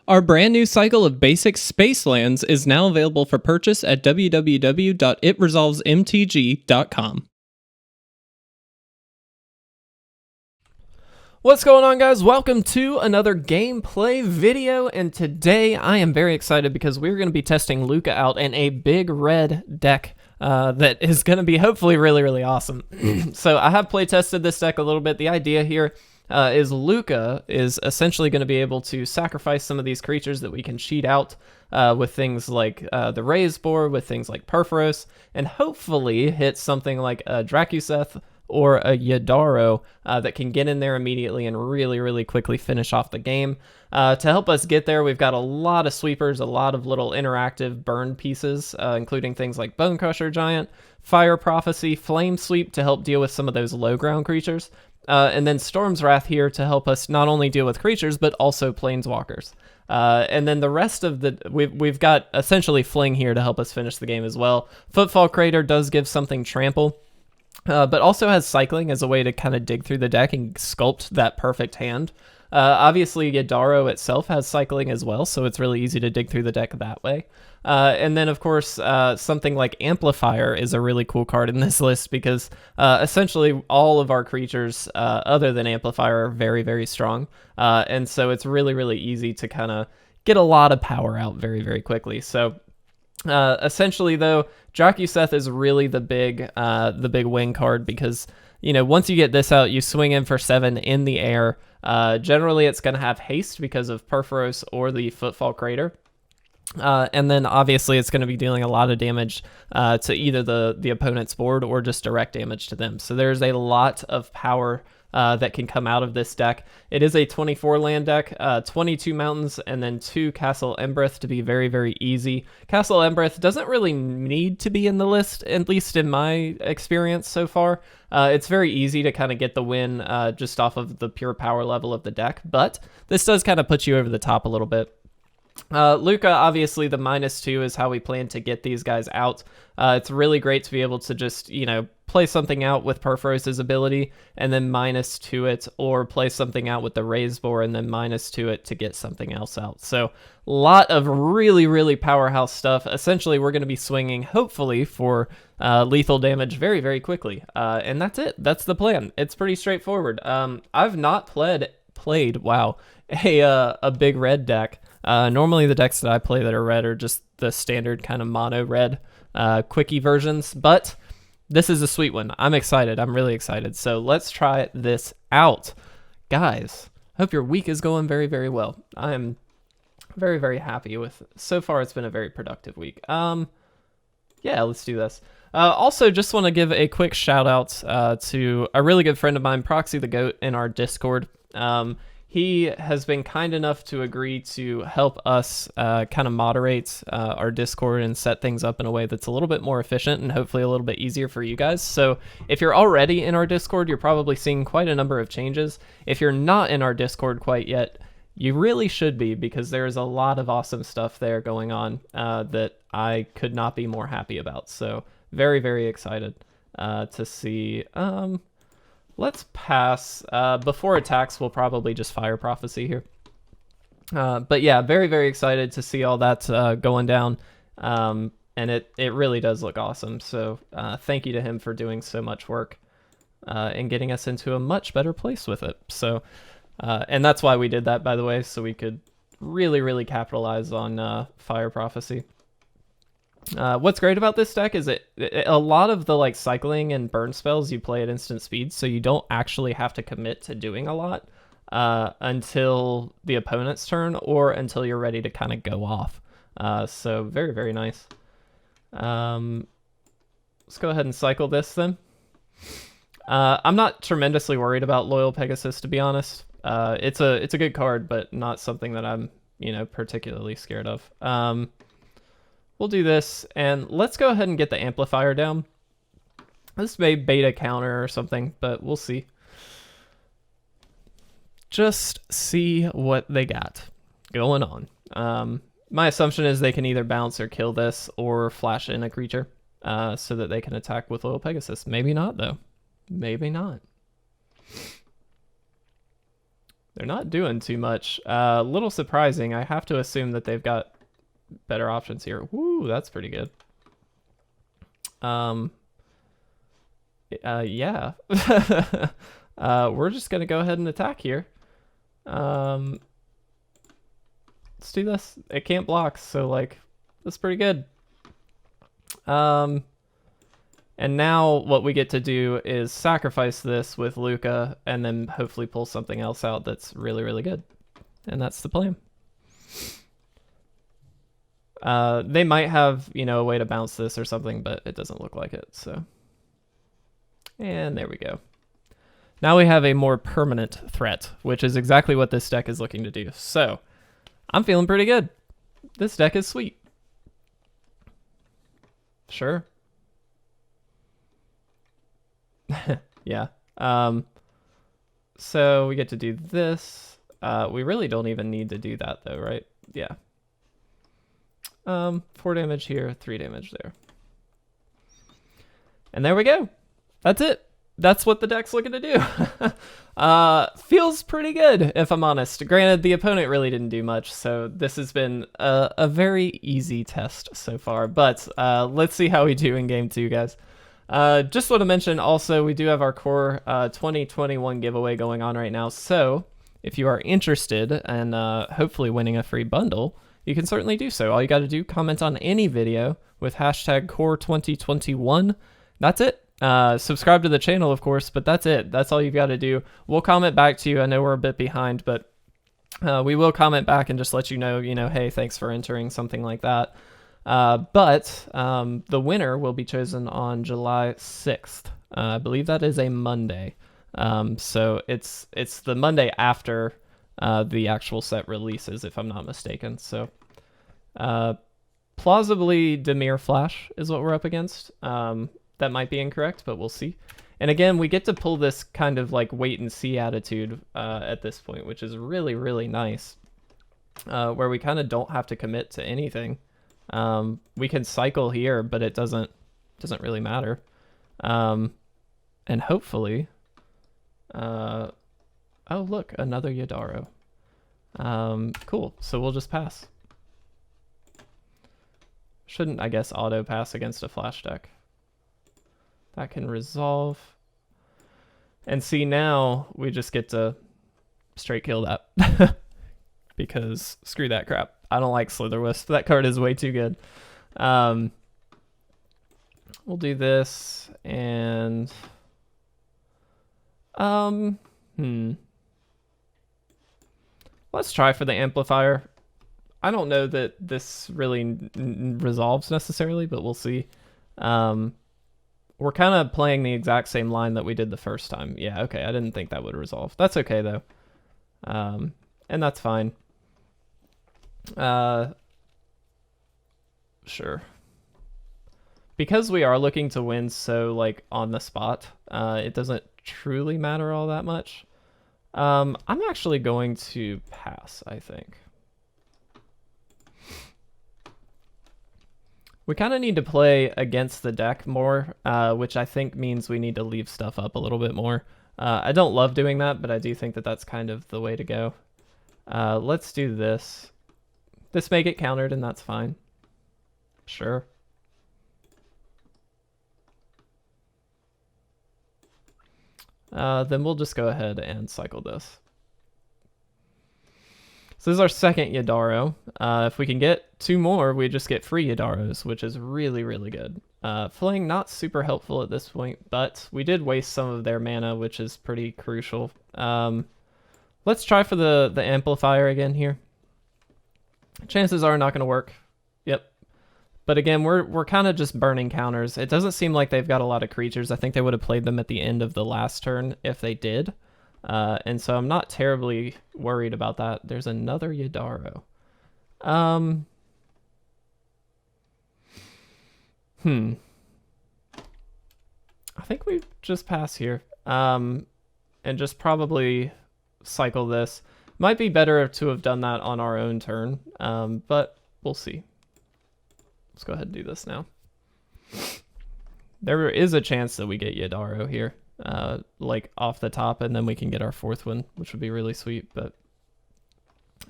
Our brand new cycle of basic space lands is now available for purchase at www.itresolvesmtg.com. What's going on, guys? Welcome to another gameplay video, and today I am very excited because we're going to be testing Lukka out in a big red deck that is going to be hopefully really awesome. So I have play tested this deck a little bit. The idea here is Lukka is essentially going to be able to sacrifice some of these creatures that we can cheat out with things like the Raze-Boar, with things like Purphoros, and hopefully hit something like a Drakuseth or a Yidaro that can get in there immediately and really quickly finish off the game. To help us get there, we've got a lot of sweepers, a lot of little interactive burn pieces, including things like Bonecrusher Giant, Fire Prophecy, Flame Sweep to help deal with some of those low ground creatures, and then Storm's Wrath here to help us not only deal with creatures, but also planeswalkers. And then the rest of the... We've got essentially Fling here to help us finish the game as well. Footfall Crater does give something trample, but also has cycling as a way to kind of dig through the deck and sculpt that perfect hand. Obviously, Yidaro itself has cycling as well, so it's really easy to dig through the deck that way. And then, of course, something like Amplifire is a really cool card in this list because essentially all of our creatures other than Amplifier are very strong. And so it's really easy to kind of get a lot of power out very quickly. So essentially, though, Drakuseth is really the big win card because, you know, once you get this out, you swing in for 7 in the air. Generally, it's going to have haste because of Purphoros or the Footfall Crater. And then, obviously, it's going to be dealing a lot of damage to either the opponent's board or just direct damage to them. So there's a lot of power that can come out of this deck. It is a 24 land deck, 22 mountains, and then 2 Castle Embereth to be very easy. Castle Embereth doesn't really need to be in the list, at least in my experience so far. It's very easy to kind of get the win just off of the pure power level of the deck, but this does kind of put you over the top a little bit. Lukka, obviously the -2 is how we plan to get these guys out. It's really great to be able to just, you know, play something out with Purphoros' ability and then -2 it, or play something out with the Raze-Boar and then -2 it to get something else out. So a lot of really powerhouse stuff. Essentially, we're going to be swinging, hopefully, for lethal damage very quickly. And that's it. That's the plan. It's pretty straightforward. I've not played a big red deck. Normally the decks that I play that are red are just the standard kind of mono red quickie versions, but this is a sweet one. I'm excited. I'm really excited. So let's try this out. Guys, hope your week is going very well. I am very happy with it. So far it's been a very productive week. Yeah, let's do this. Also, just want to give a quick shout out to a really good friend of mine, Proxy the Goat, in our Discord. He has been kind enough to agree to help us kind of moderate our Discord and set things up in a way that's a little bit more efficient and hopefully a little bit easier for you guys. So if you're already in our Discord, you're probably seeing quite a number of changes. If you're not in our Discord quite yet, you really should be, because there's a lot of awesome stuff there going on that I could not be more happy about. So very excited to see... Let's pass. Before attacks, we'll probably just Fire Prophecy here. But yeah, very excited to see all that going down. And it really does look awesome. So thank you to him for doing so much work and getting us into a much better place with it. So, and that's why we did that, by the way, so we could really capitalize on Fire Prophecy. What's great about this deck is a lot of the like cycling and burn spells you play at instant speed, so you don't actually have to commit to doing a lot until the opponent's turn or until you're ready to kind of go off. So very nice. Let's go ahead and cycle this then. I'm not tremendously worried about Loyal Pegasus, to be honest. It's a good card, but not something that I'm, you know, particularly scared of. We'll do this, and let's go ahead and get the Amplifier down. This may bait a counter or something, but we'll see. Just see what they got going on. My assumption is they can either bounce or kill this or flash in a creature so that they can attack with Loyal Pegasus. Maybe not, though. Maybe not. They're not doing too much. A little surprising. I have to assume that they've got better options here. Woo, that's pretty good. Yeah. We're just gonna go ahead and attack here. Let's do this. It can't block, so like that's pretty good. And now what we get to do is sacrifice this with Lukka and then hopefully pull something else out that's really, really good. And that's the plan. They might have, you know, a way to bounce this or something, but it doesn't look like it, so. And there we go. Now we have a more permanent threat, which is exactly what this deck is looking to do. So, I'm feeling pretty good. This deck is sweet. Sure. Yeah. So we get to do this. We really don't even need to do that though, right? Yeah. 4 damage here, 3 damage there. And there we go. That's it. That's what the deck's looking to do. Feels pretty good, if I'm honest. Granted, the opponent really didn't do much, so this has been a very easy test so far. But let's see how we do in game 2, guys. Just want to mention also, we do have our core 2021 giveaway going on right now. So if you are interested in hopefully winning a free bundle, you can certainly do so. All you got to do, comment on any video with hashtag core 2021. That's it. Subscribe to the channel, of course, but that's it. That's all you've got to do. We'll comment back to you. I know we're a bit behind, but we will comment back and just let you know, hey, thanks for entering, something like that. But the winner will be chosen on July 6th. I believe that is a Monday. So it's the Monday after the actual set releases, if I'm not mistaken. So plausibly Dimir Flash is what we're up against. That might be incorrect, but we'll see. And again, we get to pull this kind of like wait and see attitude at this point, which is really, really nice. Where we kind of don't have to commit to anything. We can cycle here, but it doesn't really matter. And hopefully, oh look, another Yidaro. Cool. So we'll just pass. Shouldn't, I guess, auto pass against a flash deck. That can resolve. And see, now we just get to straight kill that. Because screw that crap. I don't like Slitherwisp. That card is way too good. We'll do this and let's try for the Amplifier. I don't know that this really resolves necessarily, but we'll see. We're kind of playing the exact same line that we did the first time. Yeah, okay. I didn't think that would resolve. That's okay though. And that's fine. Sure. Because we are looking to win so like on the spot, it doesn't truly matter all that much. I'm actually going to pass, I think. We kind of need to play against the deck more, which I think means we need to leave stuff up a little bit more. I don't love doing that, but I do think that that's kind of the way to go. Let's do this. This may get countered, and that's fine. Sure. Then we'll just go ahead and cycle this. So this is our second Yidaro. If we can get 2 more, we just get free Yidaros, which is really, really good. Fling, not super helpful at this point, but we did waste some of their mana, which is pretty crucial. Let's try for the Amplifier again here. Chances are not going to work. Yep. But again, we're kind of just burning counters. It doesn't seem like they've got a lot of creatures. I think they would have played them at the end of the last turn if they did. And so I'm not terribly worried about that. There's another Yidaro. I think we just pass here. And just probably cycle this. Might be better to have done that on our own turn, but we'll see. Let's go ahead and do this now. There is a chance that we get Yidaro here. like off the top, and then we can get our 4th one, which would be really sweet, but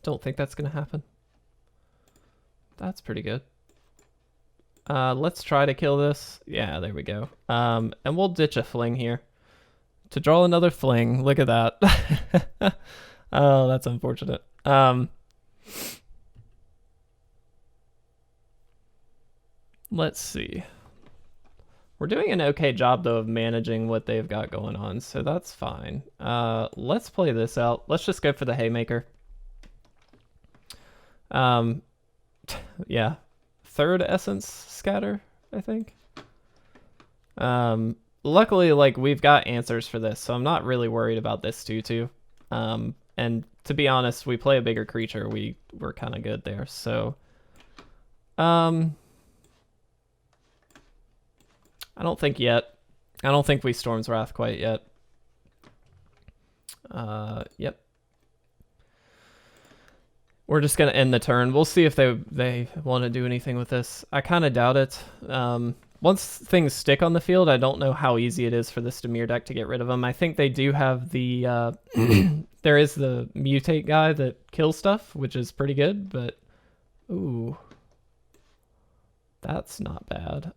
don't think that's gonna happen. That's pretty good. Let's try to kill this. Yeah, there we go. And we'll ditch a Fling here to draw another Fling. Look at that. Oh, that's unfortunate. Let's see. We're doing an okay job, though, of managing what they've got going on, so that's fine. Let's play this out. Let's just go for the Haymaker. Yeah. 3rd Essence Scatter, I think. Luckily, like, we've got answers for this, so I'm not really worried about this 2/2. And to be honest, we play a bigger creature. We're kind of good there, so... I don't think yet. I don't think we Storm's Wrath quite yet. Yep. We're just going to end the turn. We'll see if they want to do anything with this. I kind of doubt it. Once things stick on the field, I don't know how easy it is for this Dimir deck to get rid of them. I think they do have the... there is the Mutate guy that kills stuff, which is pretty good, but... Ooh. That's not bad.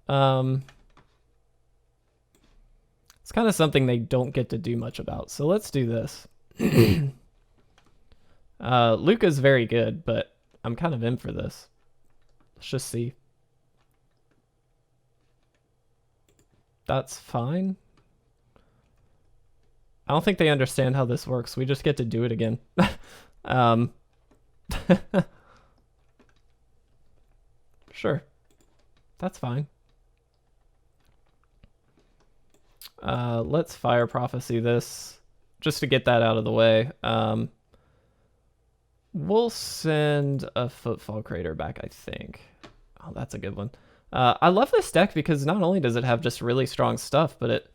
It's kind of something they don't get to do much about. So let's do this. Lukka's very good, but I'm kind of in for this. Let's just see. That's fine. I don't think they understand how this works. We just get to do it again. Sure. That's fine. Let's Fire Prophecy this, just to get that out of the way. We'll send a Footfall Crater back, I think. Oh, that's a good one. I love this deck because not only does it have just really strong stuff, but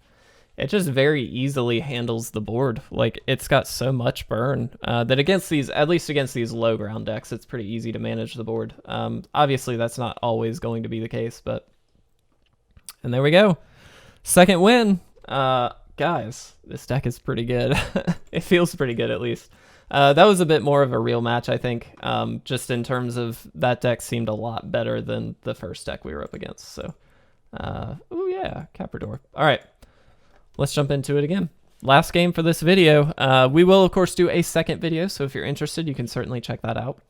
it just very easily handles the board. Like, it's got so much burn that against these, at least against these low ground decks, it's pretty easy to manage the board. Obviously, that's not always going to be the case, but... And there we go. 2nd win. Guys, this deck is pretty good. It feels pretty good, at least. That was a bit more of a real match, I think, just in terms of that deck seemed a lot better than the first deck we were up against. So, oh yeah, Caprador. All right, let's jump into it again. Last game for this video. We will, of course, do a 2nd video, so if you're interested, you can certainly check that out.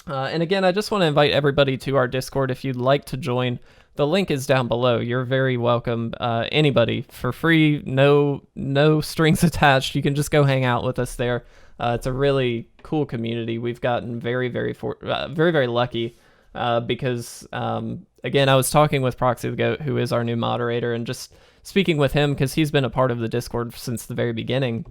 And again, I just want to invite everybody to our Discord if you'd like to join. The link is down below. You're very welcome. Anybody, for free, no strings attached. You can just go hang out with us there. It's a really cool community. We've gotten very lucky because, again, I was talking with Proxy the Goat, who is our new moderator, and just speaking with him because he's been a part of the Discord since the very beginning.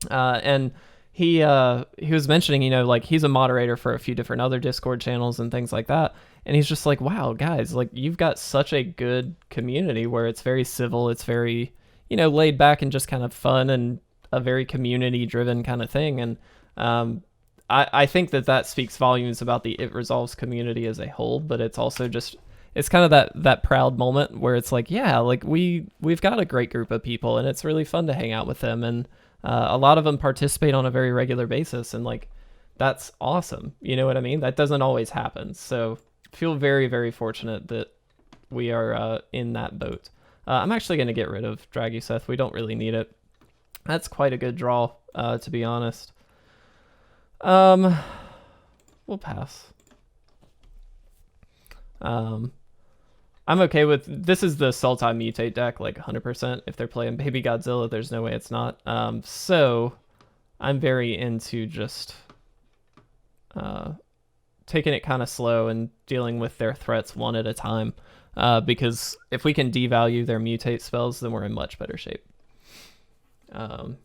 And he was mentioning, you know, like, he's a moderator for a few different other Discord channels and things like that. And he's just like, wow, guys, like, you've got such a good community where it's very civil. It's very, you know, laid back and just kind of fun and a very community driven kind of thing. And I think that speaks volumes about the It Resolves community as a whole, but it's also just, it's kind of that proud moment where it's like, yeah, like, we've got a great group of people and it's really fun to hang out with them. And a lot of them participate on a very regular basis. And, like, that's awesome. You know what I mean? That doesn't always happen. So feel very, very fortunate that we are in that boat. I'm actually going to get rid of Drakuseth. We don't really need it. That's quite a good draw, to be honest. We'll pass. I'm okay with... This is the Sultai Mutate deck, like, 100%. If they're playing Baby Godzilla, there's no way it's not. So I'm very into just... taking it kind of slow and dealing with their threats one at a time, because if we can devalue their mutate spells, then we're in much better shape. And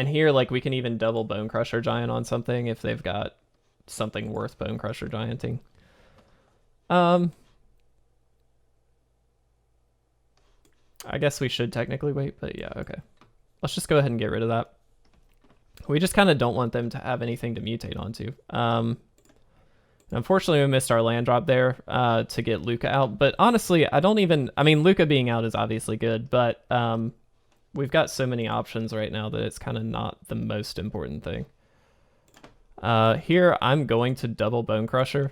here, like, we can even double Bonecrusher Giant on something if they've got something worth Bonecrusher Gianting. I guess we should technically wait, but yeah, okay. Let's just go ahead and get rid of that. We just kind of don't want them to have anything to mutate onto. Unfortunately, we missed our land drop there to get Lukka out. But honestly, I mean, Lukka being out is obviously good, but we've got so many options right now that it's kind of not the most important thing. Here, I'm going to double Bonecrusher.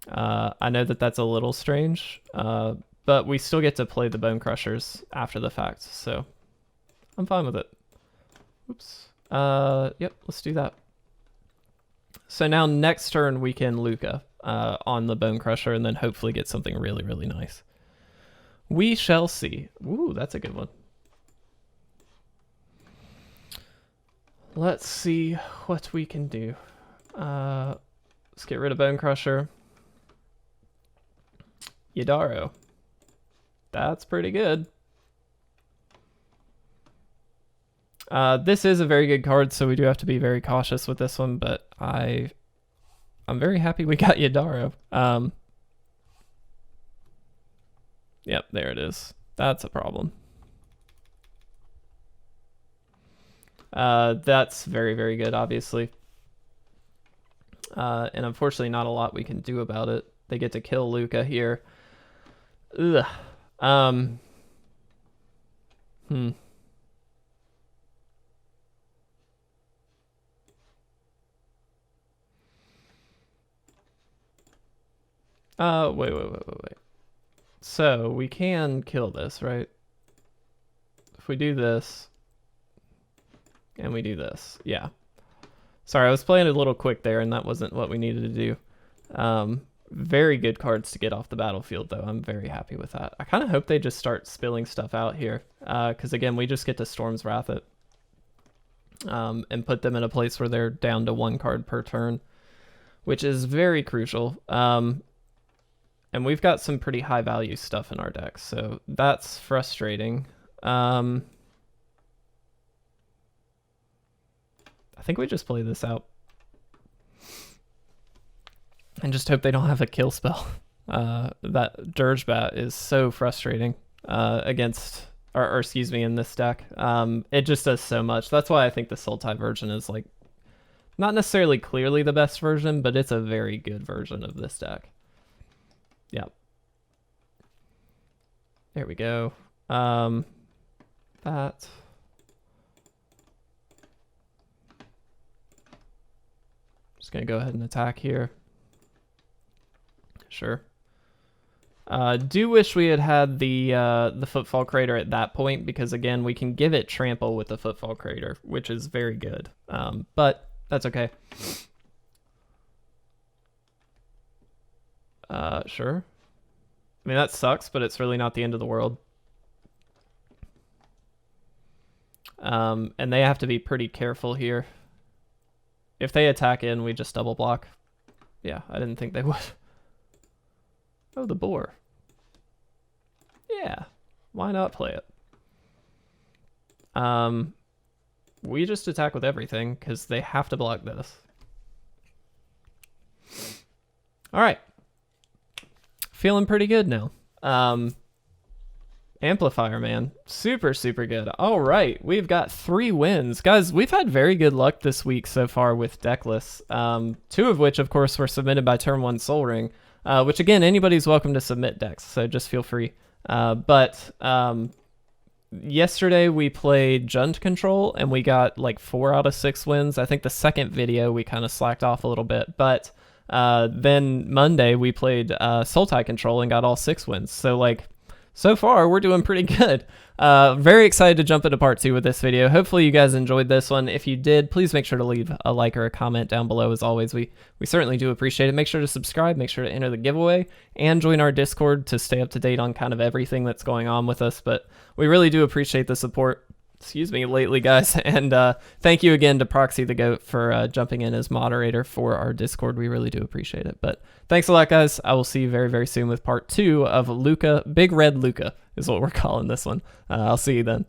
I know that that's a little strange, but we still get to play the Bonecrushers after the fact, so I'm fine with it. Oops. Yep, let's do that. So now next turn we can Lukka on the Bonecrusher and then hopefully get something really, really nice. We shall see. Ooh, that's a good one. Let's see what we can do. Let's get rid of Bonecrusher. Yidaro. That's pretty good. This is a very good card, so we do have to be very cautious with this one, but I'm very happy we got Yidaro. Yep, there it is. That's a problem. That's very, very good, obviously. And unfortunately not a lot we can do about it. They get to kill Lukka here. Ugh. Wait. So we can kill this, right? If we do this, and we do this, yeah. Sorry, I was playing a little quick there, and that wasn't what we needed to do. Very good cards to get off the battlefield, though. I'm very happy with that. I kind of hope they just start spilling stuff out here, because again, we just get to Storm's Wrath it, and put them in a place where they're down to 1 card per turn, which is very crucial. And we've got some pretty high value stuff in our deck, so that's frustrating. I think we just play this out. And just hope they don't have a kill spell. That Dirge Bat is so frustrating against, or excuse me, in this deck. It just does so much. That's why I think the Sultai version is like, not necessarily clearly the best version, but it's a very good version of this deck. Yep. There we go. That. Just gonna go ahead and attack here. Sure. Do wish we had had the Footfall Crater at that point, because again, we can give it trample with the Footfall Crater, which is very good. But that's okay. Sure. I mean, that sucks, but it's really not the end of the world. And they have to be pretty careful here. If they attack in, we just double block. Yeah, I didn't think they would. Oh, the boar. Yeah, why not play it? We just attack with everything, because they have to block this. Alright. Feeling pretty good now. Amplifire, man. Super, super good. All right, we've got 3 wins. Guys, we've had very good luck this week so far with deck lists. 2 of which, of course, were submitted by Turn 1 Sol Ring, which, again, anybody's welcome to submit decks, so just feel free. But yesterday we played Jund Control, and we got like 4 out of 6 wins. I think the second video we kind of slacked off a little bit, but then Monday we played Sultai Control and got all 6 wins. So like, so far we're doing pretty good. Very excited to jump into part 2 with this video. Hopefully you guys enjoyed this one. If you did, please make sure to leave a like or a comment down below. As always, we certainly do appreciate it. Make sure to subscribe, make sure to enter the giveaway, and join our Discord to stay up to date on kind of everything that's going on with us. But we really do appreciate the support, excuse me, lately, guys. And thank you again to Proxy the Goat for jumping in as moderator for our Discord. We really do appreciate it. But thanks a lot, guys. I will see you very, very soon with part 2 of Lukka. Big Red Lukka is what we're calling this one. I'll see you then.